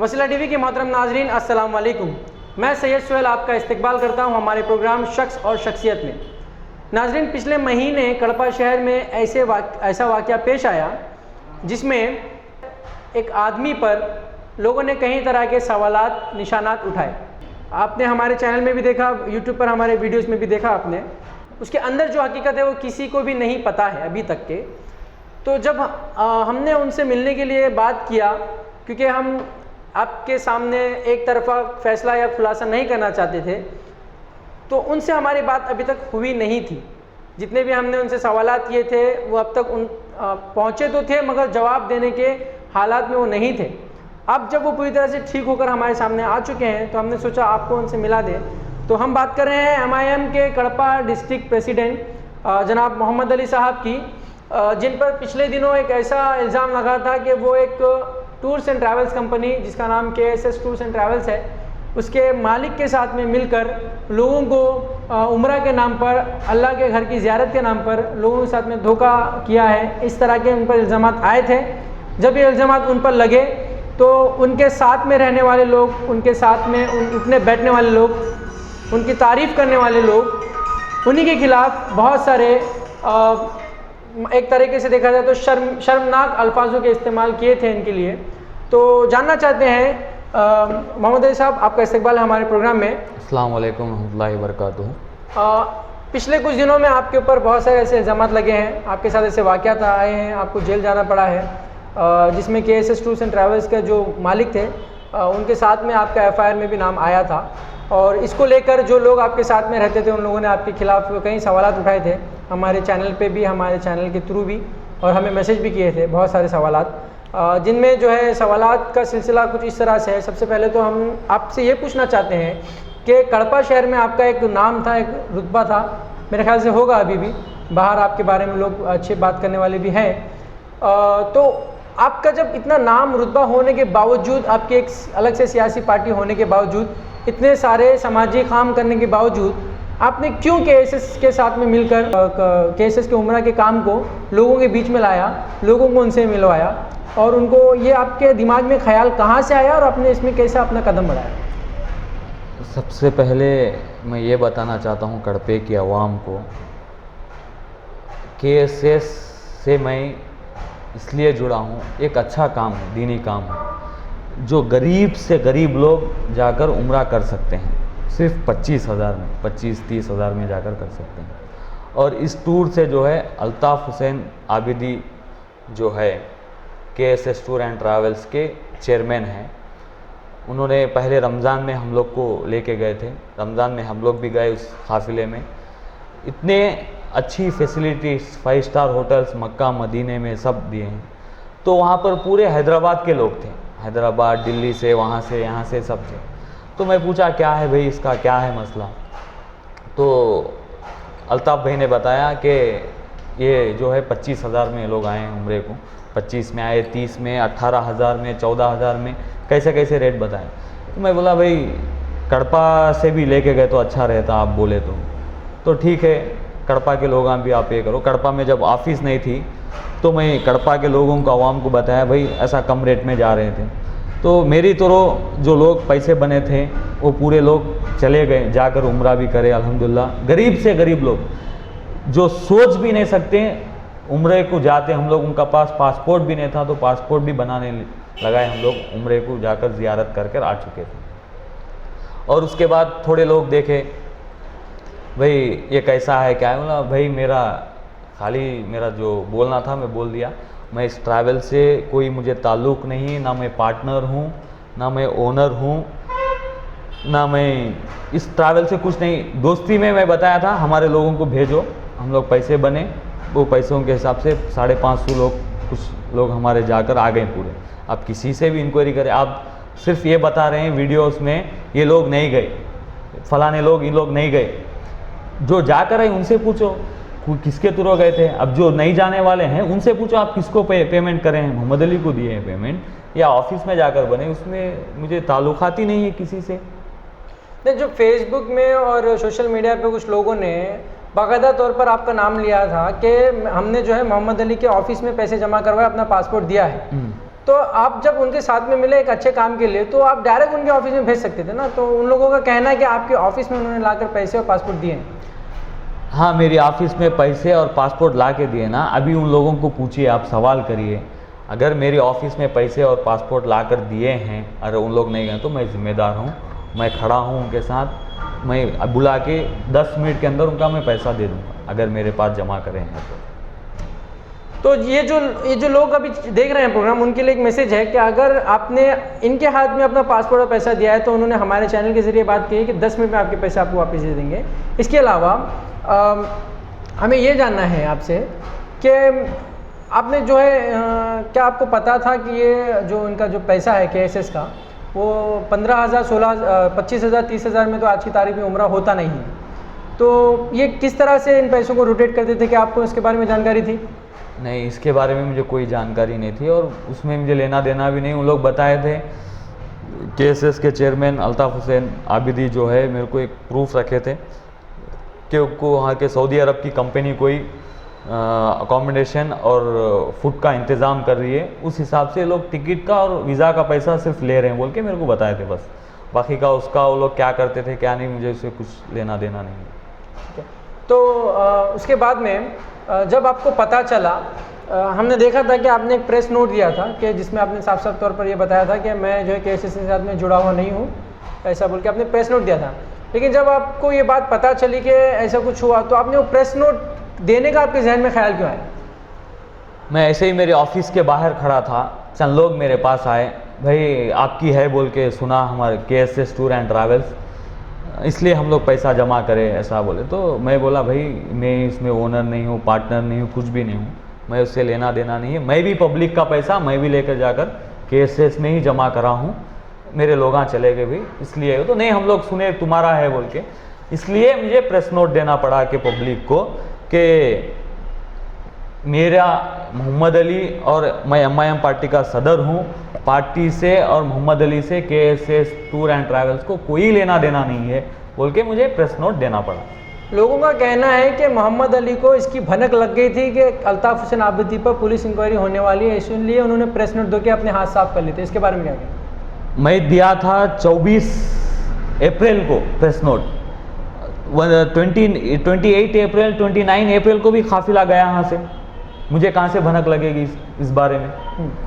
वसीला टीवी के मोहतरम नाजरीन, अस्सलाम वालेकुम। मैं सैयद सुहेल आपका इस्तकबाल करता हूं हमारे प्रोग्राम शख्स और शख्सियत में। नाजरीन, पिछले महीने कड़पा शहर में ऐसा वाक़या पेश आया जिसमें एक आदमी पर लोगों ने कई तरह के सवालात निशानात उठाए। आपने हमारे चैनल में भी देखा, यूट्यूब पर हमारे वीडियोस में भी देखा आपने। उसके अंदर जो हकीकत है वो किसी को भी नहीं पता है अभी तक के। तो जब हमने उनसे मिलने के लिए बात किया, क्योंकि हम आपके सामने एक तरफा फ़ैसला या खुलासा नहीं करना चाहते थे, तो उनसे हमारी बात अभी तक हुई नहीं थी। जितने भी हमने उनसे सवालात किए थे वो अब तक पहुँचे तो थे, मगर जवाब देने के हालात में वो नहीं थे। अब जब वो पूरी तरह से ठीक होकर हमारे सामने आ चुके हैं तो हमने सोचा आपको उनसे मिला दें। तो हम बात कर रहे हैं MIM के कड़पा डिस्ट्रिक्ट प्रेसिडेंट जनाब मोहम्मद अली साहब की, जिन पर पिछले दिनों एक ऐसा इल्ज़ाम लगा था कि वो एक टूर्स एंड ट्रैवल्स कंपनी जिसका नाम KSS टूर्स एंड ट्रैवल्स है, उसके मालिक के साथ में मिलकर लोगों को उम्रा के नाम पर, अल्लाह के घर की ज़ियारत के नाम पर लोगों के साथ में धोखा किया है। इस तरह के उन पर इल्ज़ामात आए थे। जब ये इल्ज़ामात उन पर लगे तो उनके साथ में रहने वाले लोग, उनके साथ में उठने बैठने वाले लोग, उनकी तारीफ़ करने वाले लोग, उन्हीं के ख़िलाफ़ बहुत सारे एक तरीके से देखा जाए तो शर्मनाक अल्फाजों के इस्तेमाल किए थे इनके लिए। तो जानना चाहते हैं मोहम्मद अली साहब, आपका इस्तकबाल है हमारे प्रोग्राम में। अस्सलाम वालेकुम रहमतुल्लाहि व बरकातुहू। पिछले कुछ दिनों में आपके ऊपर बहुत सारे ऐसे इल्ज़ामात लगे हैं, आपके साथ ऐसे वाक़यात आए हैं, आपको जेल जाना पड़ा है, जिसमें KSS टूर्स एंड ट्रैवल्स के जो मालिक थे उनके साथ में आपका FIR में भी नाम आया था। और इसको लेकर जो लोग आपके साथ में रहते थे उन लोगों ने आपके ख़िलाफ़ कई सवालात उठाए थे, हमारे चैनल पे भी, हमारे चैनल के थ्रू भी, और हमें मैसेज भी किए थे बहुत सारे सवालात, जिनमें जो है सवालात का सिलसिला कुछ इस तरह से है। सबसे पहले तो हम आपसे ये पूछना चाहते हैं कि कड़पा शहर में आपका एक नाम था, एक रुतबा था, मेरे ख्याल से होगा अभी भी, बाहर आपके बारे में लोग अच्छी बात करने वाले भी हैं। तो आपका जब इतना नाम रुतबा होने के बावजूद, आपके एक अलग से सियासी पार्टी होने के बावजूद, इतने सारे समाजी काम करने के बावजूद, आपने क्यों KSS के साथ में मिलकर KSS के उम्रा के काम को लोगों के बीच में लाया, लोगों को उनसे मिलवाया, और उनको ये आपके दिमाग में ख्याल कहाँ से आया और आपने इसमें कैसे अपना कदम बढ़ाया? सबसे पहले मैं ये बताना चाहता हूँ कड़पे की आवाम को, KSS से मैं इसलिए जुड़ा हूँ, एक अच्छा काम है, दीनी काम है, जो गरीब से गरीब लोग जाकर उम्रा कर सकते हैं, सिर्फ 25,000 में, 25-30 हज़ार में जाकर कर सकते हैं। और इस टूर से जो है अल्ताफ़ हुसैन आबिदी जो है KSS टूर एंड ट्रैवल्स के चेयरमैन हैं, उन्होंने पहले रमज़ान में हम लोग को लेके गए थे। रमज़ान में हम लोग भी गए उस काफ़िले में। इतने अच्छी फैसिलिटीज़, 5 स्टार होटल्स मक्का मदीने में सब दिए हैं। तो वहाँ पर पूरे हैदराबाद के लोग थे, हैदराबाद, दिल्ली से, वहाँ से, यहाँ से, सब थे। तो मैं पूछा क्या है भाई, इसका क्या है मसला? तो अल्ताफ़ भाई ने बताया कि ये जो है 25,000 में लोग आए हैं उम्रे को, 25 में आए, 30 में, 18,000 में, 14,000 में, कैसे कैसे रेट बताएं। तो मैं बोला भाई कड़पा से भी लेके गए तो अच्छा रहता, आप बोले तो ठीक है, कड़पा के लोग भी आप ये करो। कड़पा में जब ऑफिस नहीं थी तो मैं कड़पा के लोगों को, आवाम को बताया भाई ऐसा कम रेट में जा रहे थे। तो मेरी तरह जो लोग पैसे बने थे वो पूरे लोग चले गए, जाकर उम्रा भी करे अल्हम्दुलिल्लाह। गरीब से गरीब लोग जो सोच भी नहीं सकते उम्रे को जाते, हम लोग, उनका पास पासपोर्ट भी नहीं था तो पासपोर्ट भी बनाने लगाए, हम लोग उम्रे को जाकर ज़ियारत कर आ चुके थे। और उसके बाद थोड़े लोग देखे भाई ये कैसा है, क्या है। बोला भाई मेरा जो बोलना था मैं बोल दिया, मैं इस ट्रैवल से कोई मुझे ताल्लुक़ नहीं, ना मैं पार्टनर हूँ, ना मैं ओनर हूँ, ना मैं इस ट्रैवल से कुछ नहीं। दोस्ती में मैं बताया था हमारे लोगों को भेजो, हम लोग पैसे बने, वो पैसों के हिसाब से 550 लोग, कुछ लोग हमारे जाकर आ गए पूरे। आप किसी से भी इंक्वायरी करें, आप सिर्फ ये बता रहे हैं वीडियोस में ये लोग नहीं गए, फलाने लोग, इन लोग नहीं गए। जो जाकर आए उनसे पूछो किसके थ्रू गए थे। अब जो नहीं जाने वाले हैं उनसे पूछो आप किसको पेमेंट करें हैं, मोहम्मद अली को दिए हैं पेमेंट या ऑफिस में जाकर बने, उसमें मुझे ताल्लुकात ही नहीं है किसी से। नहीं, जो फेसबुक में और सोशल मीडिया पे कुछ लोगों ने बाकायदा तौर पर आपका नाम लिया था कि हमने जो है मोहम्मद अली के ऑफिस में पैसे जमा करवाए, अपना पासपोर्ट दिया है। तो आप जब उनके साथ में मिले एक अच्छे काम के लिए, तो आप डायरेक्ट उनके ऑफिस में भेज सकते थे ना। तो उन लोगों का कहना है कि आपके ऑफिस में उन्होंने लाकर पैसे और पासपोर्ट दिए हैं। हाँ, मेरी ऑफिस में पैसे और पासपोर्ट ला के दिए ना। अभी उन लोगों को पूछिए, आप सवाल करिए, अगर मेरी ऑफिस में पैसे और पासपोर्ट ला कर दिए हैं, अगर उन लोग नहीं गए तो मैं ज़िम्मेदार हूँ, मैं खड़ा हूँ उनके साथ, मैं बुला के 10 मिनट के अंदर उनका मैं पैसा दे दूँगा अगर मेरे पास जमा करें हैं तो ये जो लोग अभी देख रहे हैं प्रोग्राम, उनके लिए एक मैसेज है कि अगर आपने इनके हाथ में अपना पासपोर्ट और पैसा दिया है तो उन्होंने हमारे चैनल के ज़रिए बात की है कि 10 मिनट में आपके पैसे आपको वापस दे देंगे। इसके अलावा हमें ये जानना है आपसे कि आपने जो है क्या आपको पता था कि ये जो इनका जो पैसा है KSS का, वो 15,000, 16,000, 25,000, 30,000 में तो आज की तारीख में उम्रा होता नहीं है। तो ये किस तरह से इन पैसों को रोटेट करते थे, कि आपको इसके बारे में जानकारी थी? नहीं, इसके बारे में मुझे कोई जानकारी नहीं थी और उसमें मुझे लेना देना भी नहीं। उन लोग बताए थे, KSS के चेयरमैन अल्ताफ़ हुसैन आबिदी जो है, मेरे को एक प्रूफ रखे थे कि उनको वहाँ के सऊदी अरब की कंपनी कोई अकोमोडेशन और फूड का इंतज़ाम कर रही है, उस हिसाब से लोग टिकट का और वीज़ा का पैसा सिर्फ ले रहे हैं बोल के मेरे को बताए थे बस। बाकी का उसका वो लोग क्या करते थे क्या नहीं, मुझे उससे कुछ लेना देना नहीं। तो उसके बाद में जब आपको पता चला, हमने देखा था कि आपने एक प्रेस नोट दिया था कि जिसमें आपने साफ साफ तौर पर यह बताया था कि मैं जो है KSS के साथ में जुड़ा हुआ नहीं हूँ, ऐसा बोल के आपने प्रेस नोट दिया था। लेकिन जब आपको ये बात पता चली कि ऐसा कुछ हुआ, तो आपने वो प्रेस नोट देने का आपके जहन में ख्याल क्यों आया? मैं ऐसे ही मेरे ऑफिस के बाहर खड़ा था, चंद लोग मेरे पास आए, भाई आपकी है बोल के सुना हमारे KSS टूर एंड ट्रैवल्स, इसलिए हम लोग पैसा जमा करें ऐसा बोले। तो मैं बोला भाई मैं इसमें ओनर नहीं हूँ, पार्टनर नहीं हूँ, कुछ भी नहीं हूँ, मैं उससे लेना देना नहीं है। मैं भी पब्लिक का पैसा मैं भी लेकर जाकर KSS में ही जमा करा हूँ, मेरे लोग चले गए भी इसलिए। तो नहीं, हम लोग सुने तुम्हारा है बोल के, इसलिए मुझे प्रेस नोट देना पड़ा कि पब्लिक को कि मेरा मोहम्मद अली और मैं MIM पार्टी का सदर हूँ, पार्टी से और मोहम्मद अली से KSS टूर एंड ट्रैवल्स को कोई लेना देना नहीं है बोल के मुझे प्रेस नोट देना पड़ा। लोगों का कहना है कि मोहम्मद अली को इसकी भनक लग गई थी कि अल्ताफ़ हुसैन आबिदी पर पुलिस इंक्वायरी होने वाली है, इसलिए उन्होंने प्रेस नोट दो के अपने हाथ साफ कर लिए थे। इसके बारे में क्या कहना? मैं दिया था 24 अप्रैल को प्रेस नोट, 28 अप्रैल 29 अप्रैल को भी काफिला गया यहाँ से। मुझे कहाँ से भनक लगेगी इस बारे में?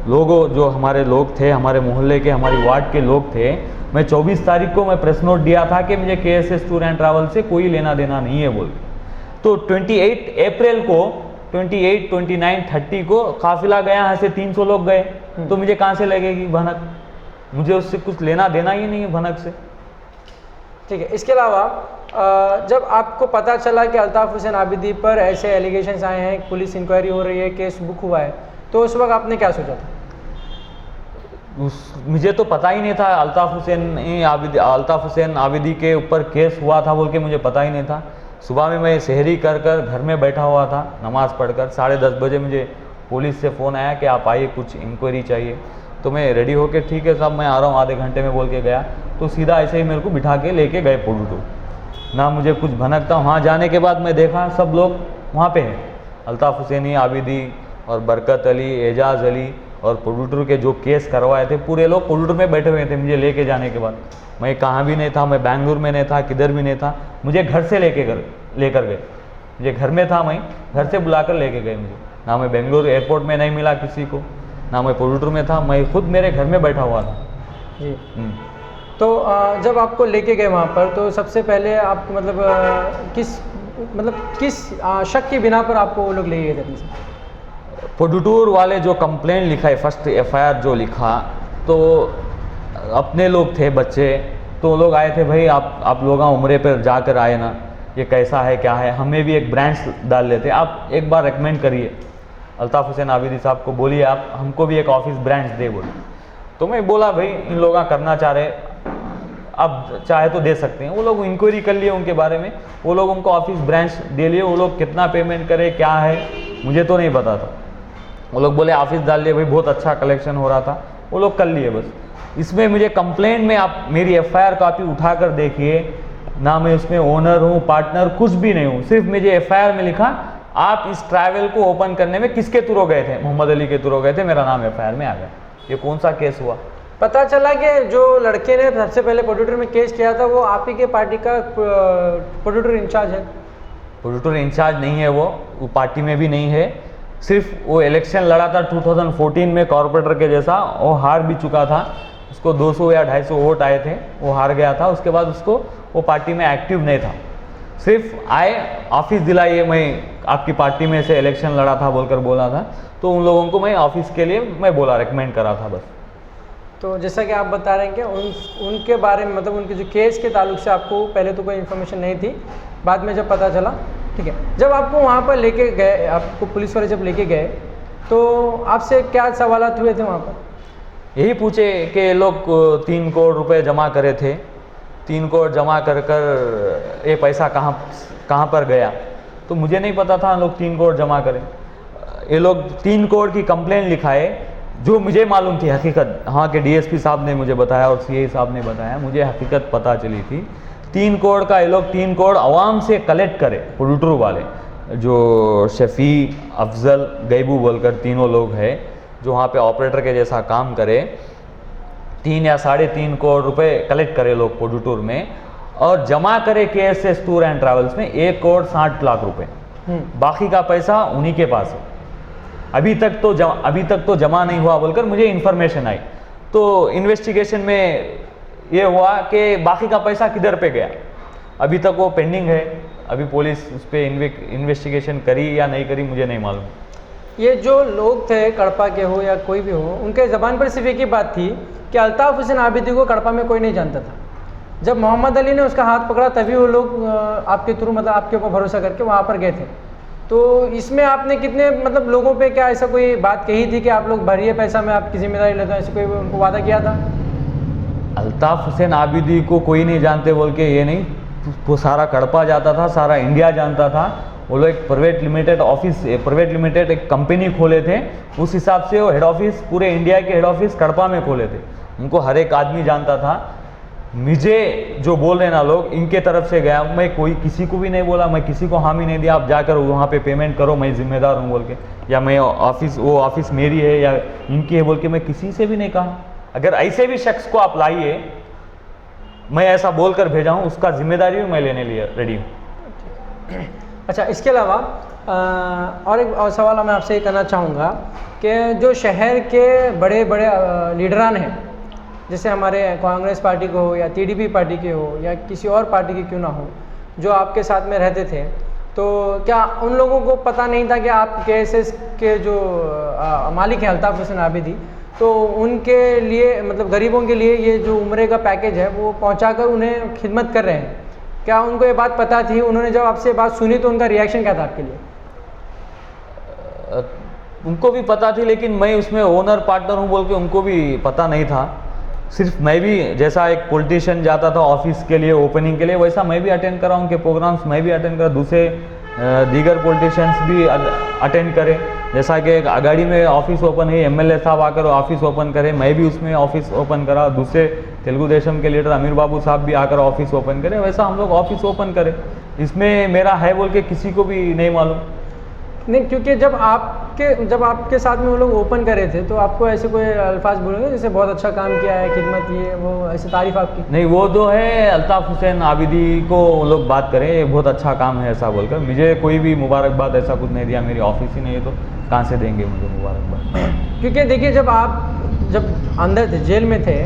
लोगों जो हमारे लोग थे, हमारे मोहल्ले के, हमारी वार्ड के लोग थे, मैं 24 तारीख को मैं प्रेस नोट दिया था कि मुझे KSS टूर एंड ट्रैवल से कोई लेना देना नहीं है बोल। तो 28 अप्रैल को 28, 29, 30 को काफिला गया, यहाँ से 300 लोग गए, तो मुझे कहाँ से लगेगी भनक? मुझे उससे कुछ लेना देना ही नहीं है भनक से। ठीक है। इसके अलावा जब आपको पता चला कि अल्ताफ़ हुसैन आबिदी पर ऐसे एलिगेशंस आए हैं, पुलिस इंक्वायरी हो रही है, केस बुक हुआ है, तो उस वक्त आपने क्या सोचा था? मुझे तो पता ही नहीं था अल्ताफ़ हुसैन आबिदी के ऊपर केस हुआ था बोल के मुझे पता ही नहीं था। सुबह में मैं सहरी कर घर में बैठा हुआ था नमाज़ पढ़कर, 10:30 बजे मुझे पुलिस से फ़ोन आया कि आप आइए, कुछ इंक्वायरी चाहिए। तो मैं रेडी होकर ठीक है साहब मैं आ रहा हूँ, आधे घंटे में बोल के गया। तो सीधा ऐसे ही मेरे को बिठा के लेके गए पोडूटू, ना मुझे कुछ भनक था। वहाँ जाने के बाद मैं देखा सब लोग वहाँ पे हैं, अल्ताफ़ हुसैनी आबिदी और बरकत अली, एजाज़ अली और पोडूटू के जो केस करवाए थे पूरे लोग पोडूटू में बैठे हुए थे। मुझे लेके जाने के बाद मैं कहाँ भी नहीं था, मैं बेंगलुरु में नहीं था, किधर भी नहीं था, मुझे घर से लेकर गए। मुझे घर में था, मैं घर से बुलाकर लेके गए मुझे। ना मैं बेंगलुरु एयरपोर्ट में नहीं मिला किसी को, ना मैं पोडूटू में था, मैं खुद मेरे घर में बैठा हुआ था जी। तो जब आपको लेके गए वहाँ पर, तो सबसे पहले आपको किस शक की बिना पर आपको वो लोग ले गए थे अपने से? पोडूटूर वाले जो कंप्लेंट लिखा है, फर्स्ट FIR जो लिखा, तो अपने लोग थे बच्चे, तो लोग आए थे भाई आप लोग उम्रे पर जाकर आए ना, ये कैसा है क्या है, हमें भी एक ब्रांच डाल लेते, आप एक बार रेकमेंड करिए अल्ताफ़ हुसैन आबिदी साहब को, बोलिए आप हमको भी एक ऑफिस ब्रांच दे बोले। तो मैं बोला भाई इन लोग करना चाह रहे, अब चाहे तो दे सकते हैं। वो लोग इंक्वायरी कर लिए उनके बारे में, वो लोग उनको ऑफिस ब्रांच दे लिए। वो लोग कितना पेमेंट करे क्या है मुझे तो नहीं पता था। वो लोग बोले ऑफिस डाल लिए भाई, बहुत अच्छा कलेक्शन हो रहा था, वो लोग कर लिए बस। इसमें मुझे कंप्लेंट में आप मेरी FIR कॉपी उठा कर देखिए, ना मैं उसमें ओनर हूँ, पार्टनर कुछ भी नहीं हूँ। सिर्फ मुझे FIR में लिखा आप इस ट्रैवल को ओपन करने में किसके थ्रू गए थे, मोहम्मद अली के थ्रू गए थे, मेरा नाम FIR में आ गया। ये कौन सा केस हुआ? पता चला कि जो लड़के ने सबसे पहले प्रोड्यूटर में केस किया था वो आप ही के पार्टी का प्रोड्यूटर इंचार्ज है। प्रोड्यूटर इंचार्ज नहीं है, वो पार्टी में भी नहीं है। सिर्फ वो इलेक्शन लड़ा था 2014 में कॉर्पोरेटर के जैसा, वो हार भी चुका था। उसको 200 या 250 वोट आए थे, वो हार गया था। उसके बाद उसको वो पार्टी में एक्टिव नहीं था। सिर्फ आए, ऑफिस दिलाइए, मैं आपकी पार्टी में से इलेक्शन लड़ा था बोलकर बोला था, तो उन लोगों को मैं ऑफिस के लिए मैं बोला, रिकमेंड करा था बस। तो जैसा कि आप बता रहे हैं कि उनके बारे में मतलब उनके जो केस के ताल्लुक से आपको पहले तो कोई इन्फॉर्मेशन नहीं थी, बाद में जब पता चला, ठीक है। जब आपको वहाँ पर लेके गए, आपको पुलिस वाले जब लेके गए तो आपसे क्या सवालात हुए थे वहाँ पर? यही पूछे कि ये लोग 3 करोड़ रुपए जमा करे थे, 3 करोड़ जमा कर ये पैसा कहाँ पर गया? तो मुझे नहीं पता था लोग 3 करोड़ जमा करें। ये लोग 3 करोड़ की कंप्लेन लिखाए, जो मुझे मालूम थी हकीकत, हाँ के डीएसपी साहब ने मुझे बताया और सीआई साहब ने बताया, मुझे हकीकत पता चली थी। 3 करोड़ का ये लोग 3 करोड़ आवाम से कलेक्ट करे, प्रोड्यूटर वाले जो शफी, अफजल, गैबू बोलकर तीनों लोग हैं जो वहाँ पे ऑपरेटर के जैसा काम करे। 3 या 3.5 करोड़ रुपए कलेक्ट करे लोग प्रोड्यूटर में और जमा करे केएसएस टूर एंड ट्रैवल्स में 1 करोड़ 60 लाख रुपए। बाकी का पैसा उन्हीं के पास है। अभी तक तो जमा नहीं हुआ बोलकर मुझे इन्फॉर्मेशन आई। तो इन्वेस्टिगेशन में ये हुआ कि बाकी का पैसा किधर पे गया, अभी तक वो पेंडिंग है। अभी पुलिस उस पर इन्वेस्टिगेशन करी या नहीं करी मुझे नहीं मालूम। ये जो लोग थे, कड़पा के हो या कोई भी हो, उनके ज़बान पर सिर्फ एक ही बात थी कि अल्ताफ़ हुसैन आबिदी को कड़पा में कोई नहीं जानता था। जब मोहम्मद अली ने उसका हाथ पकड़ा तभी वो लोग आपके थ्रू मतलब आपके ऊपर भरोसा करके वहाँ पर गए थे। तो इसमें आपने कितने मतलब लोगों पे क्या ऐसा कोई बात कही थी कि आप लोग भरिए पैसा, मैं आपकी जिम्मेदारी लेता हूँ, ऐसे कोई उनको वादा किया था? अल्ताफ़ हुसैन आबिदी को कोई नहीं जानते बोल के ये नहीं, वो सारा कड़पा जाता था, सारा इंडिया जानता था। वो लोग एक प्राइवेट लिमिटेड एक कंपनी खोले थे, उस हिसाब से वो हेड ऑफिस पूरे इंडिया के हेड ऑफिस कड़पा में खोले थे। उनको हर एक आदमी जानता था। मुझे जो बोल रहे ना लोग, इनके तरफ से गया, मैं कोई किसी को भी नहीं बोला, मैं किसी को हामी नहीं दिया आप जाकर वहाँ पे पेमेंट करो, मैं जिम्मेदार हूँ बोल के, या मैं वो ऑफिस मेरी है या इनकी है बोल के मैं किसी से भी नहीं कहा। अगर ऐसे भी शख्स को आप लाइए, मैं ऐसा बोल कर भेजा हूँ, उसका जिम्मेदारी भी मैं लेने लिए रेडी हूँ। अच्छा, इसके अलावा और एक और सवाल मैं आपसे ये करना चाहूँगा कि जो शहर के बड़े बड़े लीडरान हैं, जैसे हमारे कांग्रेस पार्टी को हो या टीडीपी पार्टी के हो या किसी और पार्टी के क्यों ना हो, जो आपके साथ में रहते थे, तो क्या उन लोगों को पता नहीं था कि आप केएसएस के जो मालिक हैं अल्ताफ़ हुसैन आबिदी, तो उनके लिए मतलब गरीबों के लिए ये जो उम्रे का पैकेज है वो पहुंचाकर उन्हें खिदमत कर रहे हैं? क्या उनको ये बात पता थी? उन्होंने जब आपसे बात सुनी तो उनका रिएक्शन क्या था आपके लिए? उनको भी पता थी, लेकिन मैं उसमें ओनर पार्टनर हूँ बोल के उनको भी पता नहीं था। सिर्फ मैं भी जैसा एक पॉलिटिशियन जाता था ऑफिस के लिए ओपनिंग के लिए, वैसा मैं भी अटेंड करा, उनके प्रोग्राम्स मैं भी अटेंड करा, दूसरे दीगर पॉलिटिशियंस भी अटेंड करें। जैसा कि एक अगाड़ी में ऑफिस ओपन है, एमएलए साहब आकर ऑफिस ओपन करें, मैं भी उसमें ऑफिस ओपन करा, दूसरे तेलुगु देशम के लीडर अमीर बाबू साहब भी आकर ऑफिस ओपन करें, वैसा हम लोग ऑफिस ओपन करें। इसमें मेरा है बोल के किसी को भी नहीं मालूम। नहीं, क्योंकि जब आपके साथ में वो लोग ओपन करे थे तो आपको ऐसे कोई अल्फाज बोलेंगे जैसे बहुत अच्छा काम किया है, खिदमत ये वो, ऐसी तारीफ आपकी? नहीं, वो जो है अल्ताफ़ हुसैन आबिदी को लोग बात करें ये बहुत अच्छा काम है ऐसा बोलकर, मुझे कोई भी मुबारकबाद ऐसा कुछ नहीं दिया। मेरी ऑफिस ही नहीं है तो कहाँ से देंगे मुझे मुबारकबाद? क्योंकि देखिए, जब अंदर थे, जेल में थे,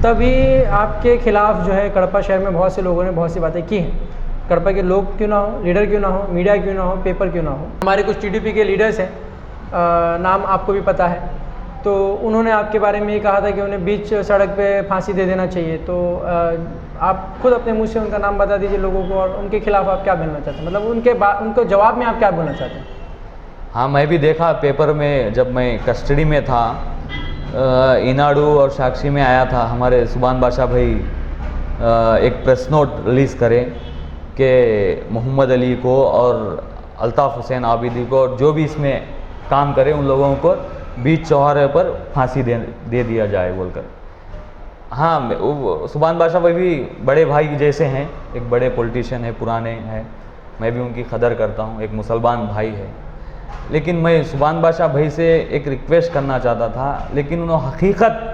तभी आपके खिलाफ जो है कड़पा शहर में बहुत से लोगों ने बहुत सी बातें की हैं। कड़पा के लोग क्यों ना हो, लीडर क्यों ना हो, मीडिया क्यों ना हो, पेपर क्यों ना हो, हमारे कुछ टीडीपी के लीडर्स हैं, नाम आपको भी पता है, तो उन्होंने आपके बारे में ये कहा था कि उन्हें बीच सड़क पे फांसी दे देना चाहिए। तो आप खुद अपने मुंह से उनका नाम बता दीजिए लोगों को, और उनके खिलाफ आप क्या बोलना चाहते हैं, मतलब उनको जवाब में आप क्या बोलना चाहते हैं? हाँ, मैं भी देखा पेपर में, जब मैं कस्टडी में था, ईनाडू और साक्षी में आया था, हमारे सुभान बादशाह भाई एक प्रेस नोट रिलीज़ करें कि मोहम्मद अली को और अल्ताफ़ हुसैन आबिदी को और जो भी इसमें काम करे उन लोगों को बीच चौराहे पर फांसी दे दिया जाए बोलकर। हाँ, सुभान बादशाह भाई भी बड़े भाई जैसे हैं, एक बड़े पॉलिटिशियन है, पुराने हैं, मैं भी उनकी कदर करता हूँ, एक मुसलमान भाई है। लेकिन मैं सुभान बादशाह भाई से एक रिक्वेस्ट करना चाहता था, लेकिन उन्होंने हकीकत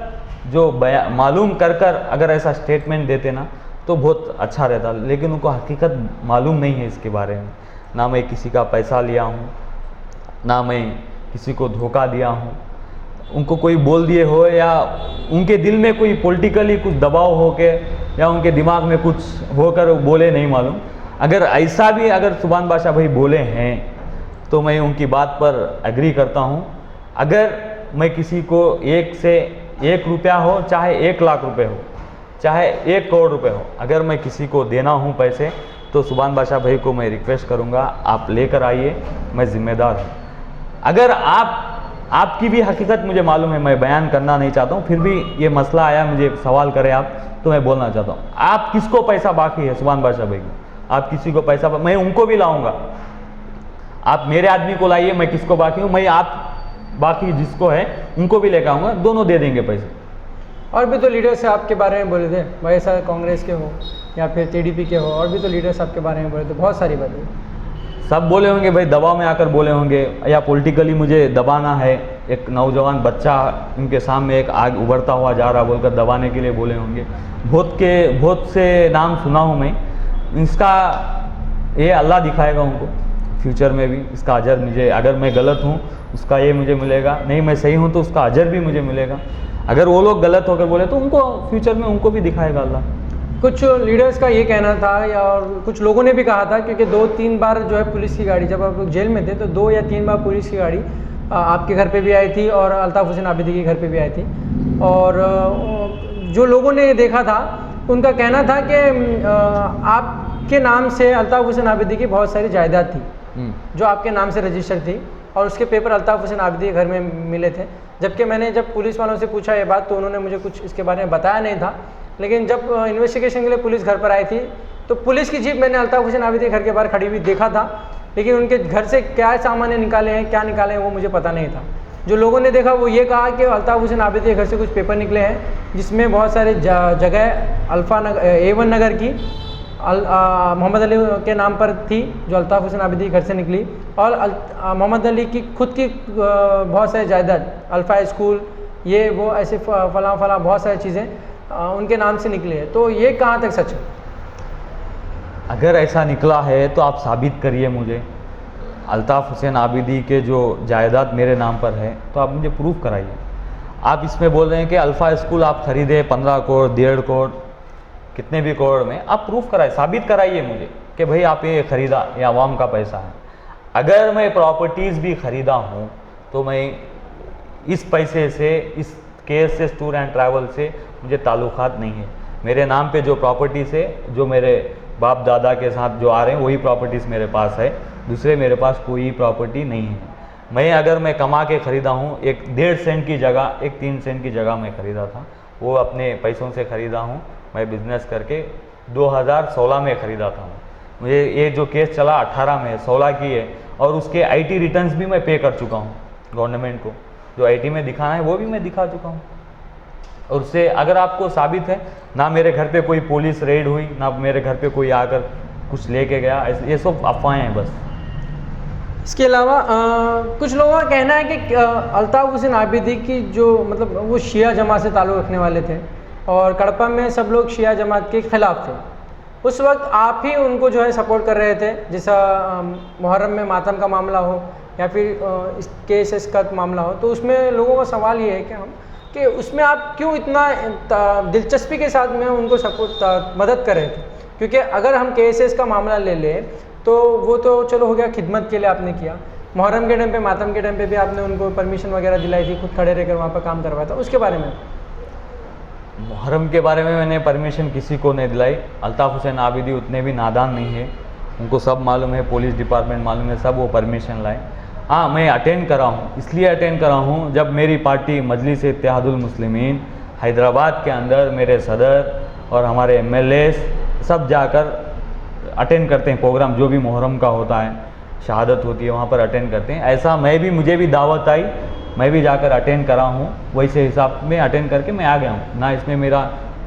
जो मालूम कर अगर ऐसा स्टेटमेंट देते ना तो बहुत अच्छा रहता, लेकिन उनको हकीकत मालूम नहीं है इसके बारे में। ना मैं किसी का पैसा लिया हूँ, ना मैं किसी को धोखा दिया हूँ। उनको कोई बोल दिए हो या उनके दिल में कोई पॉलिटिकली कुछ दबाव हो के या उनके दिमाग में कुछ होकर बोले, नहीं मालूम। अगर ऐसा भी अगर सुभान बादशाह भाई बोले हैं तो मैं उनकी बात पर एग्री करता हूँ। अगर मैं किसी को 1 से 1 रुपया हो, चाहे 1 लाख रुपए हो, चाहे 1 करोड़ रुपए हो, अगर मैं किसी को देना हूँ पैसे तो सुभान बादशाह भाई को मैं रिक्वेस्ट करूँगा, आप लेकर आइए, मैं ज़िम्मेदार हूँ। अगर आपकी भी हकीकत मुझे मालूम है, मैं बयान करना नहीं चाहता हूँ, फिर भी ये मसला आया, मुझे सवाल करें आप तो मैं बोलना चाहता हूँ। आप किसको पैसा बाकी है सुभान बादशाह भाई को, आप किसी को पैसा, मैं उनको भी लाऊंगा। आप मेरे आदमी को लाइए, मैं किसको बाकी हूँ, मैं आप बाकी जिसको है उनको भी लेकर आऊँगा, दोनों दे देंगे पैसे। और भी तो लीडर्स आपके बारे में बोले थे, भाई साहब कांग्रेस के हो या फिर टीडीपी के हो, और भी तो लीडर्स आपके बारे में बोले थे, बहुत सारी बातें। सब बोले होंगे भाई, दबाव में आकर बोले होंगे, या पॉलिटिकली मुझे दबाना है, एक नौजवान बच्चा उनके सामने एक आग उभरता हुआ जा रहा बोलकर दबाने के लिए बोले होंगे। बहुत से नाम सुना हूँ मैं, इसका ये अल्लाह दिखाएगा उनको फ्यूचर में भी, इसका अजर मुझे, अगर मैं गलत हूँ उसका ये मुझे मिलेगा, नहीं मैं सही हूँ तो उसका अजर भी मुझे मिलेगा। अगर वो लोग गलत होकर बोले तो उनको फ्यूचर में उनको भी दिखाएगा अल्लाह। कुछ लीडर्स का ये कहना था, या और कुछ लोगों ने भी कहा था, क्योंकि 2-3 बार जो है पुलिस की गाड़ी, जब आप लोग जेल में थे तो 2 या 3 बार पुलिस की गाड़ी आपके घर पे भी आई थी और अल्ताफ़ हुसैन आबिदी के घर पे भी आई थी। और जो लोगों ने देखा था उनका कहना था कि आपके नाम से अल्ताफ़ हुसैन आबिदी की बहुत सारी जायदाद थी जो आपके नाम से रजिस्टर थी, और उसके पेपर अल्ताफ़ हुसैन आबिदी के घर में मिले थे। जबकि मैंने जब पुलिस वालों से पूछा ये बात तो उन्होंने मुझे कुछ इसके बारे में बताया नहीं था। लेकिन जब इन्वेस्टिगेशन के लिए पुलिस घर पर आई थी तो पुलिस की जीप मैंने अल्ताफ़ हुसैन आबिदी के घर के बाहर खड़ी हुई देखा था, लेकिन उनके घर से क्या सामान निकाले हैं, क्या निकाले हैं, वो मुझे पता नहीं था। जो लोगों ने देखा वो ये कहा कि अल्ताफ़ हुसैन आबिदी के घर से कुछ पेपर निकले हैं जिसमें बहुत सारे जगह अल्फ़ा नगर, A1 नगर की मोहम्मद अली के नाम पर थी, जो अल्ताफ़ हुसैन आबिदी के घर से निकली, और मोहम्मद अली की खुद की बहुत सारी जायदाद, अल्फ़ा स्कूल, ये वो ऐसे फलां बहुत सारी चीज़ें उनके नाम से निकली है। तो ये कहाँ तक सच है? अगर ऐसा निकला है तो आप साबित करिए मुझे। अल्ताफ़ हुसैन आबिदी के जो जायदाद मेरे नाम पर है तो आप मुझे प्रूफ कराइए। आप इसमें बोल रहे हैं कि अल्फ़ा स्कूल आप खरीदे 15 करोड़, 1.5 करोड़, कितने भी करोड़ में, आप प्रूफ कराइए, साबित कराइए मुझे कि भाई आप ये ख़रीदा, ये आवाम का पैसा है। अगर मैं प्रॉपर्टीज़ भी ख़रीदा हूँ तो मैं इस पैसे से, इस केस से, टूर एंड ट्रैवल से मुझे ताल्लुकात नहीं है। मेरे नाम पे जो प्रॉपर्टीज़ है, जो मेरे बाप दादा के साथ जो आ रहे हैं वही प्रॉपर्टीज़ मेरे पास है, दूसरे मेरे पास कोई प्रॉपर्टी नहीं है। मैं कमा के ख़रीदा हूँ, एक 1.5 सेंट की जगह, एक 3 सेंट की जगह मैं ख़रीदा था, वो अपने पैसों से ख़रीदा हूँ। मैं बिज़नेस करके 2016 में ख़रीदा था। मुझे ये जो केस चला 18 में, 16 की है, और उसके IT रिटर्न्स भी मैं पे कर चुका हूँ गवर्नमेंट को, जो IT में दिखाना है वो भी मैं दिखा चुका हूँ। और उससे अगर आपको साबित है, ना मेरे घर पे कोई पुलिस रेड हुई, ना मेरे घर पे कोई आकर कुछ लेके गया, ये सब अफवाहें हैं बस। इसके अलावा कुछ लोगों का कहना है कि अल्ताफ़ हुसैन आबिदी की जो मतलब वो शिया जमात से ताल्लुक़ रखने वाले थे और कड़पा में सब लोग शिया जमात के ख़िलाफ़ थे। उस वक्त आप ही उनको जो है सपोर्ट कर रहे थे, जैसा मुहर्रम में मातम का मामला हो या फिर इस केस का मामला हो, तो उसमें लोगों का सवाल ये है कि उसमें आप क्यों इतना दिलचस्पी के साथ में उनको सपोर्ट मदद कर रहे थे? क्योंकि अगर हम केसेस का मामला ले लें तो वो तो चलो हो गया, खिदमत के लिए आपने किया। मुहर्रम के टाइम पे, मातम के टाइम पे भी आपने उनको परमिशन वगैरह दिलाई थी, खुद खड़े रहकर वहाँ पर काम करवाया था, उसके बारे में? मुहर्रम के बारे में मैंने परमिशन किसी को नहीं दिलाई। अल्ताफ़ हुसैन आबिदी उतने भी नादान नहीं है, उनको सब मालूम है, पुलिस डिपार्टमेंट मालूम है, सब वो परमिशन लाए। हाँ, मैं अटेंड करा हूँ, इसलिए अटेंड करा हूँ जब मेरी पार्टी मजलिस इत्तेहादुल मुस्लिमीन हैदराबाद के अंदर मेरे सदर और हमारे MLAs सब जाकर अटेंड करते हैं प्रोग्राम, जो भी मुहर्रम का होता है, शहादत होती है, वहाँ पर अटेंड करते हैं। ऐसा मुझे भी दावत आई, मैं भी जाकर अटेंड करा हूँ, वैसे हिसाब में अटेंड करके मैं आ गया हूँ। ना इसमें मेरा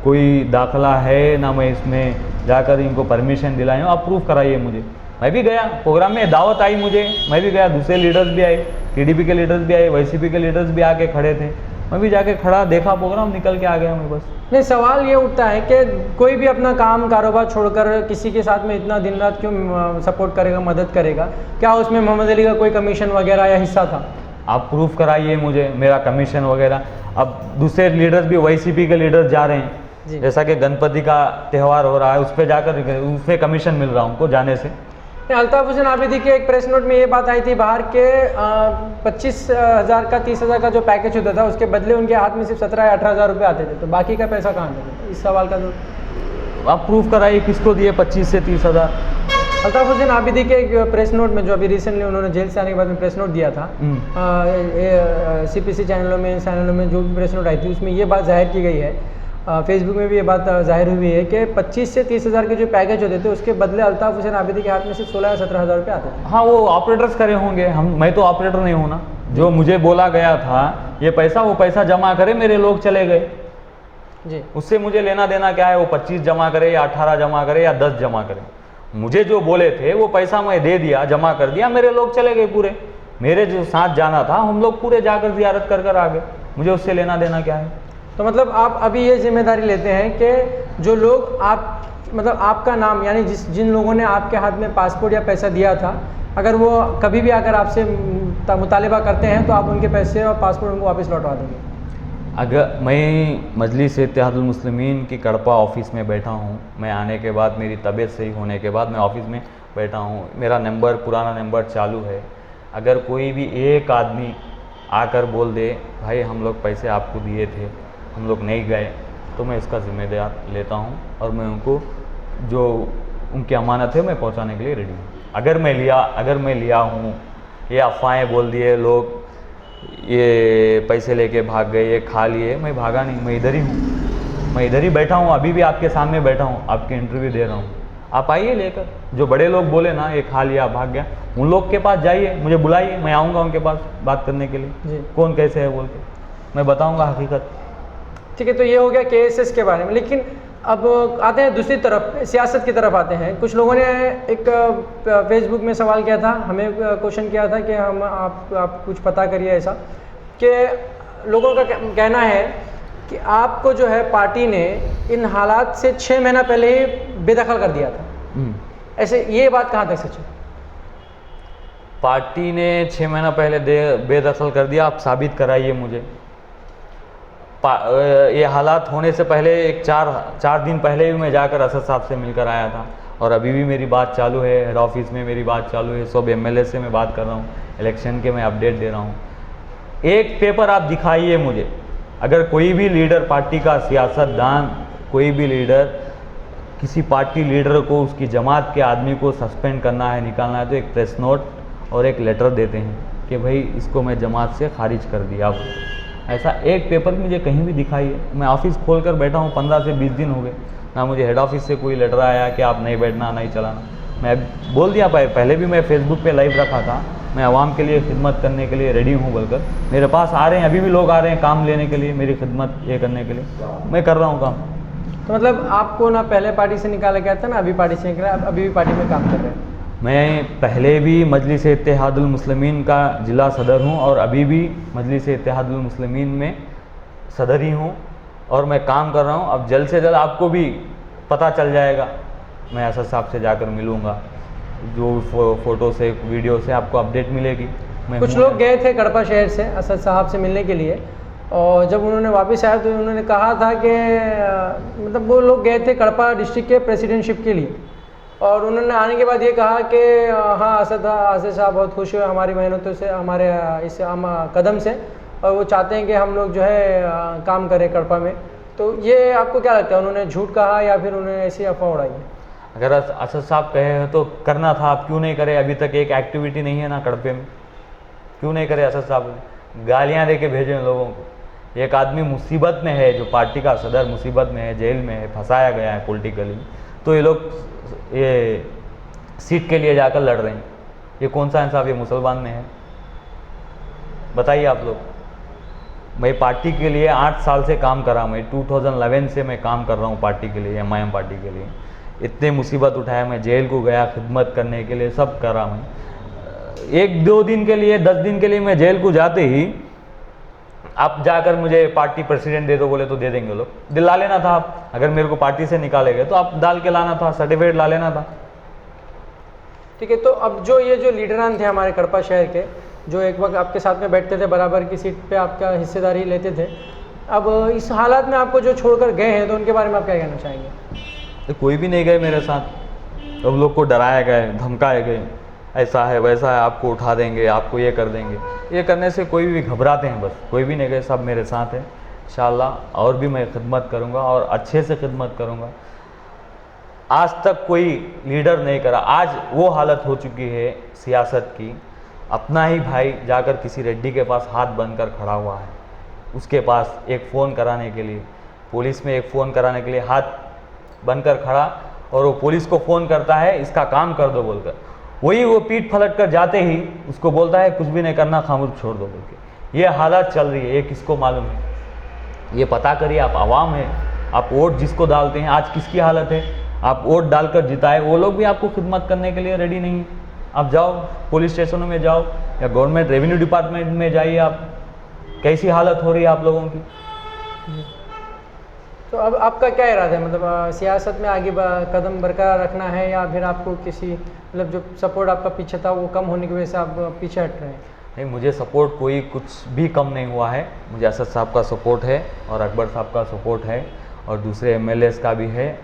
कोई दाखिला है, ना मैं इसमें जाकर इनको परमिशन दिलाई हूँ। आप प्रूफ कराइए मुझे, मैं भी गया प्रोग्राम में, दावत आई मुझे, मैं भी गया, दूसरे लीडर्स भी आए, टीडीपी के लीडर्स भी आए, वाईसीपी के लीडर्स भी आके खड़े थे, मैं भी जाके खड़ा, देखा प्रोग्राम, निकल के आ गया मैं बस। नहीं, सवाल ये उठता है कि कोई भी अपना काम कारोबार छोड़कर किसी के साथ में इतना दिन रात क्यों सपोर्ट करेगा, मदद करेगा? क्या उसमें मोहम्मद अली का कोई कमीशन वगैरह या हिस्सा था? आप प्रूफ कराइए मुझे मेरा कमीशन वगैरह। अब दूसरे लीडर्स भी वाईसीपी के लीडर्स जा रहे हैं, जैसा कि गणपति का त्यौहार हो रहा है, उस पर जाकर उस पर कमीशन मिल रहा है उनको जाने से। अल्ताफ हुसैन आबिदी के एक प्रेस नोट में ये बात आई थी बाहर के 25,000 का 30,000 का जो पैकेज होता था उसके बदले उनके हाथ में सिर्फ 17 या 18,000 रुपये आते थे, तो बाकी का पैसा कहाँ था? इस सवाल का जो आप प्रूफ कराइए किसको दिए 25 से 30,000। अल्ताफ हुसैन आबिदी के एक प्रेस नोट में जो अभी रिसेंटली उन्होंने जेल से आने के बाद में प्रेस नोट दिया था, CPC चैनलों में जो भी प्रेस नोट आई थी उसमें ये बात जाहिर की गई है, फेसबुक में भी ये बात जाहिर हुई है कि 25 से 30,000 के जो पैकेज होते थे उसके बदले अल्ताफ हुसैन आबिदी के हाथ में सिर्फ 16 या 17,000 रुपये आते थे। हाँ, वो ऑपरेटर्स करे होंगे, मैं तो ऑपरेटर नहीं हूँ ना। जो मुझे बोला गया था ये पैसा, वो पैसा जमा करे, मेरे लोग चले गए जी, उससे मुझे लेना देना क्या है? वो 25 जमा करे या 18 जमा करे या 10 जमा करे, मुझे जो बोले थे वो पैसा मैं दे दिया, जमा कर दिया, मेरे लोग चले गए पूरे। मेरे जो साथ जाना था हम लोग पूरे जाकर ज़ियारत कर आ गए, मुझे उससे लेना देना क्या है? तो मतलब आप अभी ये जिम्मेदारी लेते हैं कि जो लोग आपका नाम, यानी जिन लोगों ने आपके हाथ में पासपोर्ट या पैसा दिया था, अगर वो कभी भी अगर आपसे मुतालिबा करते हैं तो आप उनके पैसे और पासपोर्ट उनको वापस लौटवा देंगे? अगर मैं मजलिस इत्तेहादुल मुस्लिमीन की कड़पा ऑफिस में बैठा हूँ, मैं आने के बाद मेरी तबीयत सही होने के बाद मैं ऑफिस में बैठा हूँ, मेरा नंबर पुराना नंबर चालू है, अगर कोई भी एक आदमी आकर बोल दे भाई हम लोग पैसे आपको दिए थे, हम लोग नहीं गए, तो मैं इसका जिम्मेदार लेता हूँ और मैं उनको जो उनकी अमानत है मैं पहुँचाने के लिए रेडी हूँ। अगर मैं लिया हूँ, ये अफवाहें बोल दिए लोग, ये पैसे लेके भाग गए, ये खा लिए, मैं भागा नहीं, मैं इधर ही हूँ, मैं इधर ही बैठा हूँ, अभी भी आपके सामने बैठा हूँ, आपके इंटरव्यू दे रहा हूँ। आप आइए लेकर, जो बड़े लोग बोले ना ये खा लिया भाग गया, उन लोग के पास जाइए, मुझे बुलाइए, मैं आऊँगा उनके पास बात करने के लिए, कौन कैसे है बोल के मैं बताऊँगा हकीकत। ठीक है, तो ये हो गया KSS के बारे में। लेकिन अब आते हैं दूसरी तरफ, सियासत की तरफ आते हैं। कुछ लोगों ने एक फेसबुक में सवाल किया था, हमें क्वेश्चन किया था कि आप कुछ पता करिए ऐसा, कि लोगों का कहना है कि आपको जो है पार्टी ने इन हालात से 6 महीना पहले ही बेदखल कर दिया था। ऐसे ये बात कहाँ तक सच है? पार्टी ने 6 महीना पहले बेदखल कर दिया, आप साबित कराइए मुझे। ये हालात होने से पहले एक चार दिन पहले भी मैं जाकर असद साहब से मिलकर आया था, और अभी भी मेरी बात चालू है, हेड ऑफिस में मेरी बात चालू है, सब MLA से मैं बात कर रहा हूँ, इलेक्शन के मैं अपडेट दे रहा हूँ। एक पेपर आप दिखाइए मुझे, अगर कोई भी लीडर पार्टी का सियासतदान, कोई भी लीडर किसी पार्टी लीडर को, उसकी जमात के आदमी को सस्पेंड करना है, निकालना है, तो एक प्रेस नोट और एक लेटर देते हैं कि भाई इसको मैं जमात से खारिज कर दिया। ऐसा एक पेपर मुझे कहीं भी दिखाइए। मैं ऑफिस खोल कर बैठा हूँ, 15 से 20 दिन हो गए, ना मुझे हेड ऑफिस से कोई लेटर आया कि आप नहीं बैठना, नहीं चलाना। मैं बोल दिया, पहले भी मैं फेसबुक पे लाइव रखा था, मैं आवाम के लिए खिदमत करने के लिए रेडी हूँ बोलकर। मेरे पास आ रहे हैं, अभी भी लोग आ रहे हैं काम लेने के लिए, मेरी खिदमत ये करने के लिए, मैं कर रहा हूँ काम। तो मतलब आपको ना पहले पार्टी से निकाला गया था, ना अभी पार्टी से निकला, अभी भी पार्टी में काम कर रहे हैं? मैं पहले भी मजलिस इत्तेहादुल मुस्लिमीन का ज़िला सदर हूँ और अभी भी मजलिस इत्तेहादुल मुस्लिमीन में सदर ही हूँ और मैं काम कर रहा हूँ। अब जल्द से जल्द आपको भी पता चल जाएगा, मैं असद साहब से जाकर मिलूँगा, जो फ़ोटो से वीडियो से आपको अपडेट मिलेगी। कुछ लोग गए थे कड़पा शहर से असद साहब से मिलने के लिए, और जब उन्होंने वापस आया तो उन्होंने कहा था कि मतलब वो लोग गए थे कड़पा डिस्ट्रिक्ट के प्रेसिडेंटशिप के लिए, और उन्होंने आने के बाद ये कहा कि हाँ असद साहब बहुत खुश हुए हमारी मेहनतों से, हमारे इस कदम से, और वो चाहते हैं कि हम लोग जो है काम करें कड़पा में। तो ये आपको क्या लगता है, उन्होंने झूठ कहा या फिर उन्होंने ऐसी अफवाह उड़ाई है? अगर असद साहब कहे हैं तो करना था, आप क्यों नहीं करे? अभी तक एक एक्टिविटी नहीं है ना कड़पे में, क्यों नहीं करे असद साहब? गालियाँ दे के भेजे लोगों को। एक आदमी मुसीबत में है, जो पार्टी का सदर मुसीबत में है, जेल में है, फंसाया गया है पॉलिटिकली, तो ये लोग ये सीट के लिए जाकर लड़ रहे हैं। ये कौन सा इंसाफ ये मुसलमान में है? बताइए आप लोग। मैं पार्टी के लिए 8 साल से काम कर रहा हूँ, मैं 2011 से मैं काम कर रहा हूँ पार्टी के लिए, MIM पार्टी के लिए। इतने मुसीबत उठाया, मैं जेल को गया खिदमत करने के लिए, सब करा मैं। 1-2 दिन के लिए, 10 दिन के लिए मैं जेल को जाते ही आप जाकर मुझे पार्टी प्रेसिडेंट दे दो बोले तो दे देंगे लोग। दिला लेना था आप, अगर मेरे को पार्टी से निकाले गए तो आप डाल के लाना था, सर्टिफिकेट ला लेना था। ठीक है, तो अब जो ये जो लीडरान थे हमारे कड़पा शहर के, जो एक वक्त आपके साथ में बैठते थे, बराबर की सीट पे आपका हिस्सेदारी लेते थे, अब इस हालात में आपको जो छोड़कर गए हैं तो उनके बारे में आप क्या कहना चाहेंगे? तो कोई भी नहीं गए मेरे साथ। अब लोग को डराए गए, धमकाए गए, ऐसा है वैसा है, आपको उठा देंगे, आपको ये कर देंगे। ये करने से कोई भी घबराते हैं, बस कोई भी नहीं गए, सब मेरे साथ है। इंशाल्लाह और भी मैं खिदमत करूँगा और अच्छे से खिदमत करूँगा। आज तक कोई लीडर नहीं करा। आज वो हालत हो चुकी है सियासत की, अपना ही भाई जाकर किसी रेड्डी के पास हाथ बनकर खड़ा हुआ है, उसके पास एक फ़ोन कराने के लिए, पुलिस में एक फ़ोन कराने के लिए हाथ बनकर खड़ा, और वो पुलिस को फ़ोन करता है इसका काम कर दो बोलकर, वही वो पीठ पलट कर जाते ही उसको बोलता है कुछ भी नहीं करना, खामोश छोड़ दो बोल के। ये हालत चल रही है, ये किसको मालूम है? ये पता करिए, आप आवाम है, आप वोट जिसको डालते हैं, आज किसकी हालत है? आप वोट डालकर जिताए, वो लोग भी आपको खिदमत करने के लिए रेडी नहीं है। आप जाओ पुलिस स्टेशनों में जाओ या गवर्नमेंट रेवेन्यू डिपार्टमेंट में जाइए, आप कैसी हालत हो रही है आप लोगों की। तो अब आपका क्या इरादा है, मतलब सियासत में आगे कदम बरकरार रखना है, या फिर आपको किसी मतलब जो सपोर्ट आपका पीछे था वो कम होने की वजह से आप पीछे हट रहे हैं? नहीं, मुझे सपोर्ट कोई कुछ भी कम नहीं हुआ है। मुझे असद साहब का सपोर्ट है और अकबर साहब का सपोर्ट है और दूसरे MLAs का भी है,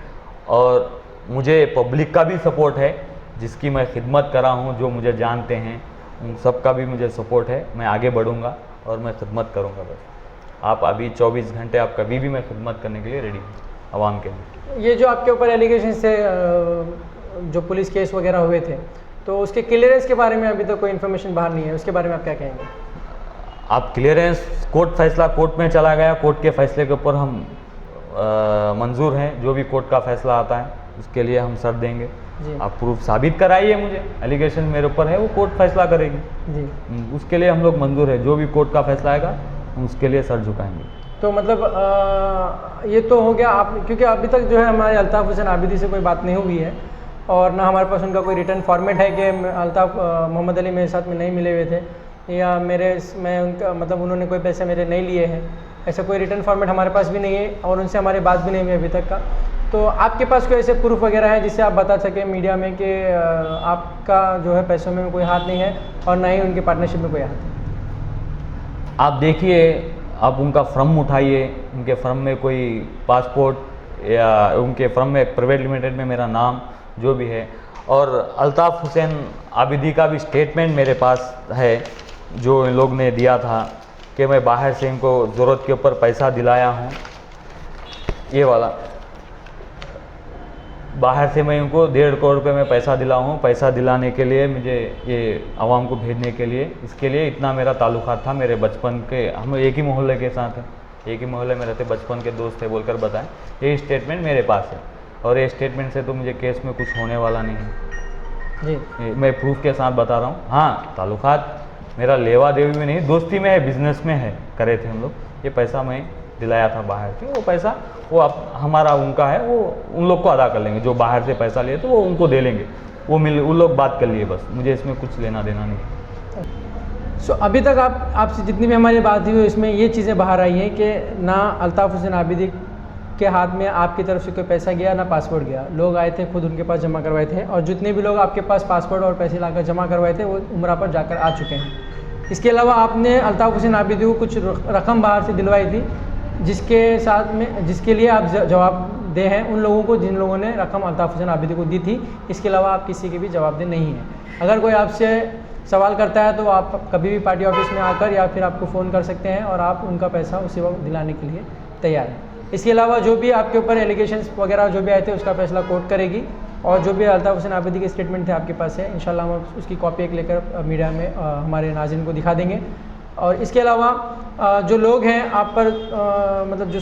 और मुझे पब्लिक का भी सपोर्ट है जिसकी मैं खिदमत करा हूँ, जो मुझे जानते हैं उन सब का भी मुझे सपोर्ट है। मैं आगे बढ़ूँगा और मैं खिदमत करूँगा। बस आप अभी 24 घंटे आप कभी भी मैं खिदमत करने के लिए रेडी हूँ आवाम के लिए। ये जो आपके ऊपर एलिगेशन से जो पुलिस केस वगैरह हुए थे, तो उसके क्लियरेंस के बारे में अभी तक कोई इन्फॉर्मेशन बाहर नहीं है, उसके बारे में आप क्या कहेंगे? आप क्लियरेंस, कोर्ट फैसला कोर्ट में चला गया, कोर्ट के फैसले के ऊपर हम मंजूर हैं। जो भी कोर्ट का फैसला आता है उसके लिए हम सर देंगे। आप प्रूफ साबित कराइए, मुझे एलिगेशन मेरे ऊपर है, वो कोर्ट फैसला करेगी जी, उसके लिए हम लोग मंजूर है। जो भी कोर्ट का फैसला आएगा हम उसके लिए सर झुकाएंगे। तो मतलब ये तो हो गया आप, क्योंकि अभी तक जो है हमारे अल्ताफ़ हुसैन आबिदी से कोई बात नहीं हुई है और ना हमारे पास उनका कोई रिटर्न फॉर्मेट है कि अल्ताफ़ मोहम्मद अली मेरे साथ में नहीं मिले हुए थे, या मैं उनका मतलब उन्होंने कोई पैसे मेरे नहीं लिए हैं, ऐसा कोई रिटर्न फॉर्मेट हमारे पास भी नहीं है और उनसे हमारी बात भी नहीं हुई अभी तक का। तो आपके पास कोई ऐसे प्रूफ वगैरह है जिससे आप बता सकें मीडिया में कि आपका जो है पैसों में कोई हाथ नहीं है और ना ही उनके पार्टनरशिप में कोई हाथ है? आप देखिए, आप उनका फर्म उठाइए, उनके फर्म में कोई पासपोर्ट या उनके फर्म में प्राइवेट लिमिटेड में मेरा नाम जो भी है, और अल्ताफ़ हुसैन आबिदी का भी स्टेटमेंट मेरे पास है जो इन लोग ने दिया था कि मैं बाहर से इनको ज़रूरत के ऊपर पैसा दिलाया हूँ। ये वाला बाहर से मैं इनको 1.5 करोड़ रुपये में पैसा दिला हूँ। पैसा दिलाने के लिए मुझे ये आवाम को भेजने के लिए, इसके लिए इतना मेरा ताल्लुकात था मेरे बचपन के, हम एक ही मोहल्ले के साथ हैं, एक ही मोहल्ले में रहते, बचपन के दोस्त थे बोलकर बताएं। ये स्टेटमेंट मेरे पास है और ये स्टेटमेंट से तो मुझे केस में कुछ होने वाला नहीं है जी, मैं प्रूफ के साथ बता रहा हूँ। हाँ, ताल्लुकात मेरा लेवा देवी में नहीं, दोस्ती में है, बिजनेस में है, करे थे हम लोग। ये पैसा मैं दिलाया था बाहर से, वो पैसा वो आप हमारा उनका है, वो उन लोग को अदा कर लेंगे। जो बाहर से पैसा लिए तो वो उनको दे लेंगे, वो उन लोग बात कर लिए, बस मुझे इसमें कुछ लेना देना नहीं। सो अभी तक आपसे जितनी भी हमारी बात हुई इसमें ये चीज़ें बाहर आई हैं कि ना अल्ताफ़ हुसैन आबिदी के हाथ में आपकी तरफ से कोई पैसा गया, ना पासपोर्ट गया। लोग आए थे, खुद उनके पास जमा करवाए थे, और जितने भी लोग आपके पास पासपोर्ट और पैसे लाकर जमा करवाए थे वो उम्रा पर जाकर आ चुके हैं। इसके अलावा आपने अल्ताफ़ हुसैन आबिदी को कुछ रकम बाहर से दिलवाई थी, जिसके लिए आप जवाब दे हैं उन लोगों को जिन लोगों ने रकम अल्ताफ़ हुसैन आबिदी को दी थी। इसके अलावा आप किसी के भी जवाबदेह नहीं हैं। अगर कोई आपसे सवाल करता है तो आप कभी भी पार्टी ऑफिस में आकर या फिर आपको फ़ोन कर सकते हैं और आप उनका पैसा उसी वक्त दिलाने के लिए तैयार हैं। इसके अलावा जो भी आपके ऊपर एलिगेशंस वगैरह जो भी आए थे उसका फैसला कोर्ट करेगी, और जो भी अल्ताफ़ हुसैन आबिदी के स्टेटमेंट थे आपके पास है, इंशाल्लाह हम उसकी कॉपी एक लेकर मीडिया में हमारे नाज़रीन को दिखा देंगे। और इसके अलावा जो लोग हैं आप पर मतलब जो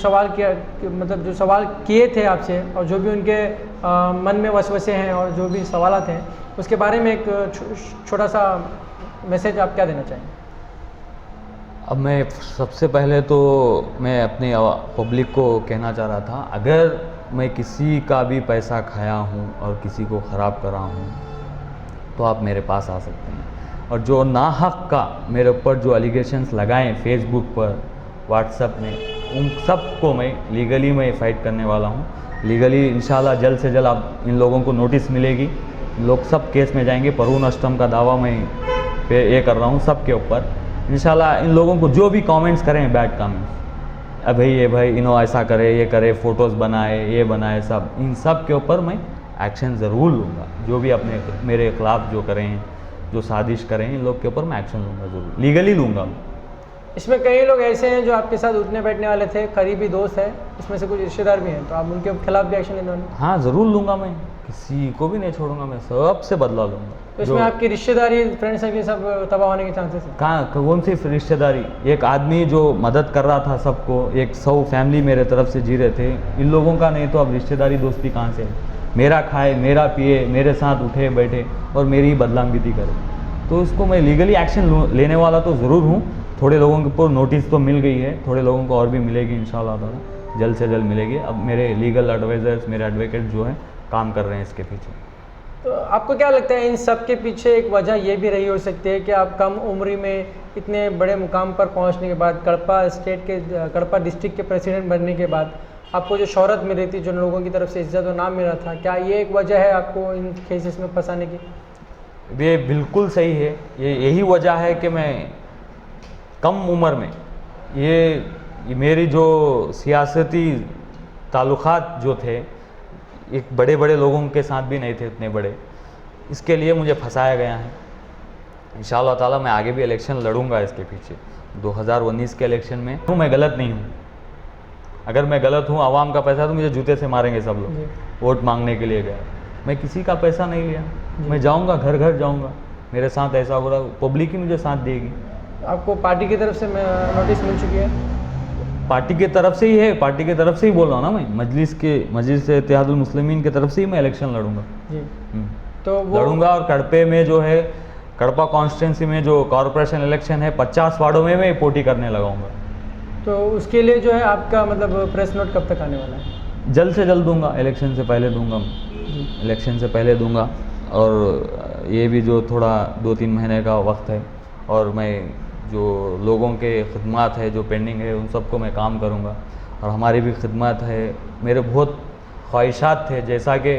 सवाल किए थे आपसे, और जो भी उनके मन में वसवसे हैं और जो भी सवालात हैं, उसके बारे में एक छोटा सा मैसेज आप क्या देना चाहेंगे? अब मैं सबसे पहले तो मैं अपने पब्लिक को कहना चाह रहा था, अगर मैं किसी का भी पैसा खाया हूँ और किसी को ख़राब करा हूँ तो आप मेरे पास आ सकते हैं। और जो नाहक का मेरे ऊपर जो एलिगेशंस लगाएं फेसबुक पर, व्हाट्सएप में, उन सब को मैं लीगली मैं फ़ाइट करने वाला हूँ। लीगली इंशाल्लाह जल्द से जल्द आप इन लोगों को नोटिस मिलेगी, लोग सब केस में जाएंगे। परून अष्टम का दावा मैं पे ये कर रहा हूँ सबके ऊपर। इंशाल्लाह इन लोगों को जो भी कमेंट्स करें बैड कमेंट्स, अभी ये भाई इन्हों ऐसा करे, ये करे, फ़ोटोज़ बनाए, ये बनाए, सब इन सब के ऊपर मैं एक्शन ज़रूर लूँगा। जो भी अपने मेरे ख़िलाफ़ जो करें, जो साजिश करें, इन लोग के ऊपर मैं एक्शन लूँगा, ज़रूर लीगली लूँगा। इसमें कई लोग ऐसे हैं जो आपके साथ उठने बैठने वाले थे, करीबी दोस्त हैं, इसमें से कुछ रिश्तेदार भी हैं, तो आप उनके खिलाफ भी एक्शन लेने वाले? हाँ ज़रूर लूँगा, मैं किसी को भी नहीं छोड़ूंगा, मैं सबसे बदला लूँगा। तो इसमें आपकी रिश्तेदारी, फ्रेंड सर्कल सब तबाह होने के चांसेस हैं? कहाँ, कौन सी रिश्तेदारी? एक आदमी जो मदद कर रहा था सबको, एक 100 फैमिली मेरे तरफ से जी रहे थे, इन लोगों का नहीं तो अब रिश्तेदारी दोस्ती कहाँ से? मेरा खाए, मेरा पिए, मेरे साथ उठे बैठे और मेरी बदनामी करे, तो इसको मैं लीगली एक्शन लेने वाला तो ज़रूर हूँ। थोड़े लोगों के ऊपर नोटिस तो मिल गई है, थोड़े लोगों को और भी मिलेगी इंशाल्लाह ताला, जल्द से जल्द मिलेगी। अब मेरे लीगल एडवाइज़र्स, मेरे एडवोकेट जो हैं काम कर रहे हैं इसके पीछे। तो आपको क्या लगता है इन सब के पीछे एक वजह ये भी रही हो सकती है कि आप कम उम्र में इतने बड़े मुकाम पर पहुंचने के बाद, कड़पा डिस्ट्रिक्ट के प्रेसिडेंट बनने के बाद आपको जो शोहरत मिल रही थी, जो लोगों की तरफ से इज्जत और नाम मिल रहा था, क्या ये एक वजह है आपको इन केसेस में फंसाने की? ये बिल्कुल सही है, यही वजह है कि मैं कम उम्र में ये मेरी जो सियासती ताल्लुकात जो थे, एक बड़े बड़े लोगों के साथ भी नहीं थे इतने बड़े, इसके लिए मुझे फंसाया गया है। इंशाअल्लाह ताला मैं आगे भी इलेक्शन लड़ूंगा इसके पीछे। 2019 के इलेक्शन में मैं गलत नहीं हूँ। अगर मैं गलत हूँ, आवाम का पैसा, तो मुझे जूते से मारेंगे सब लोग। वोट मांगने के लिए गया, मैं किसी का पैसा नहीं लिया, मैं जाऊँगा, घर घर जाऊँगा, मेरे साथ ऐसा हो रहा, पब्लिक ही मुझे साथ देगी। आपको पार्टी की तरफ से नोटिस मिल चुकी है? पार्टी की तरफ से ही है, पार्टी की तरफ से ही बोल रहा हूँ ना मैं, मजलिस इत्तेहादुल मुस्लिमीन की तरफ से ही मैं इलेक्शन लड़ूंगा जी। तो वो लड़ूंगा। और कड़पे में जो है, कड़पा कॉन्स्टिट्यूंसी में जो कॉरपोरेशन इलेक्शन है, 50 वार्डों में मैं पोटी करने लगाऊंगा। तो उसके लिए जो है आपका मतलब प्रेस नोट कब तक आने वाला है? जल्द से जल्द दूंगा, इलेक्शन से पहले दूंगा, इलेक्शन से पहले दूंगा। और ये भी जो थोड़ा 2-3 महीने का वक्त है, और मैं जो लोगों के खिदमत है जो पेंडिंग है उन सबको मैं काम करूँगा। और हमारी भी खिदमत है, मेरे बहुत ख्वाहिशात थे, जैसा कि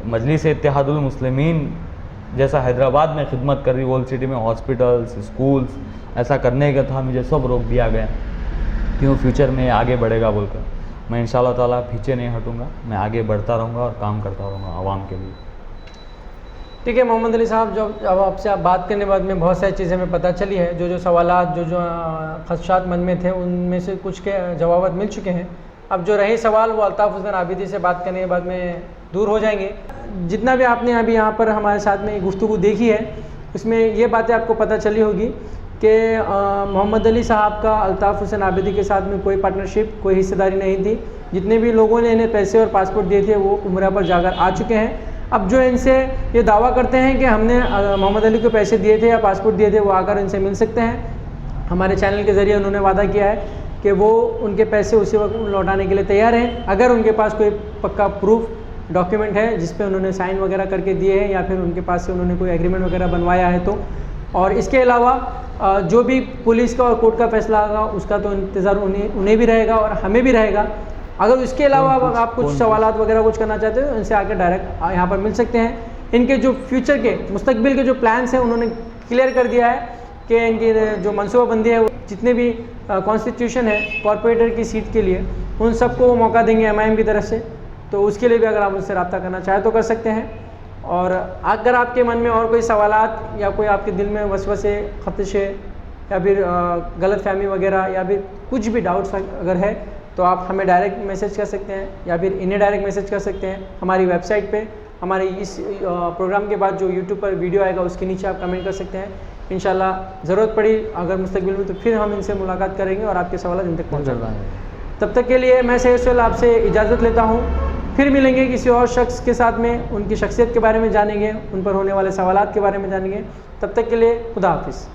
मजलिस इत्तेहादुल मुस्लिमीन जैसा हैदराबाद में खिदमत कर रही, ओल्ड सिटी में हॉस्पिटल्स, स्कूल्स, ऐसा करने का था, मुझे सब रोक दिया गया। क्यों? फ्यूचर में आगे बढ़ेगा बोलकर। मैं इंशाअल्लाह ताला पीछे नहीं हटूँगा, मैं आगे बढ़ता रहूँगा और काम करता रहूँगा आवाम के लिए। ठीक है मोहम्मद अली साहब, जो अब आपसे आप बात करने के बाद में बहुत सारी चीज़ें हमें पता चली है, जो सवालात जो खदशात मन में थे उनमें से कुछ के जवाब मिल चुके हैं। अब जो रहे सवाल वो अल्ताफ़ हुसैन आबिदी से बात करने के बाद में दूर हो जाएंगे। जितना भी आपने अभी यहाँ पर हमारे साथ में गुफ्तगू देखी है, उसमें ये बातें आपको पता चली होगी कि मोहम्मद अली साहब का अल्ताफ़ हुसैन आबिदी के साथ में कोई पार्टनरशिप, कोई हिस्सेदारी नहीं थी। जितने भी लोगों ने इन्हें पैसे और पासपोर्ट दिए थे वो उम्रा पर जाकर आ चुके हैं। अब जो इनसे ये दावा करते हैं कि हमने मोहम्मद अली को पैसे दिए थे या पासपोर्ट दिए थे, वो आकर इनसे मिल सकते हैं। हमारे चैनल के ज़रिए उन्होंने वादा किया है कि वो उनके पैसे उसी वक्त लौटाने के लिए तैयार हैं, अगर उनके पास कोई पक्का प्रूफ डॉक्यूमेंट है जिस पे उन्होंने साइन वगैरह करके दिए हैं, या फिर उनके पास से उन्होंने कोई एग्रीमेंट वगैरह बनवाया है तो। और इसके अलावा जो भी पुलिस का और कोर्ट का फैसला आएगा उसका तो इंतज़ार उन्हें भी रहेगा और हमें भी रहेगा। अगर उसके अलावा आप कुछ सवालात वगैरह कुछ करना चाहते हो, इनसे आकर डायरेक्ट यहाँ पर मिल सकते हैं। इनके जो फ्यूचर के मुस्तकबिल के जो प्लान्स हैं उन्होंने क्लियर कर दिया है कि इनकी जो मनसूबाबंदी है, जितने भी कॉन्स्टिट्यूशन है कॉरपोरेटर की सीट के लिए, उन सबको वो मौका देंगे MIM की तरफ से। तो उसके लिए भी अगर आप उनसे रब्ता करना चाहें तो कर सकते हैं। और अगर आपके मन में और कोई सवालात या कोई आपके दिल में वसवसे, खदशे या फिर गलत फहमी वगैरह या फिर कुछ भी डाउट्स अगर है तो आप हमें डायरेक्ट मैसेज कर सकते हैं या फिर इन्हें डायरेक्ट मैसेज कर सकते हैं। हमारी वेबसाइट पे हमारे इस प्रोग्राम के बाद जो यूट्यूब पर वीडियो आएगा उसके नीचे आप कमेंट कर सकते हैं। इंशाल्लाह ज़रूरत पड़ी अगर मुस्तकबिल में तो फिर हम इनसे मुलाकात करेंगे और आपके सवाल इन तक पहुँचाएंगे। तब तक के लिए मैं सैयद सुहेल आपसे इजाज़त लेता हूँ। फिर मिलेंगे किसी और शख्स के साथ में, उनकी शख्सियत के बारे में जानेंगे, उन पर होने वाले सवालात के बारे में जानेंगे। तब तक के लिए खुदा हाफिज़।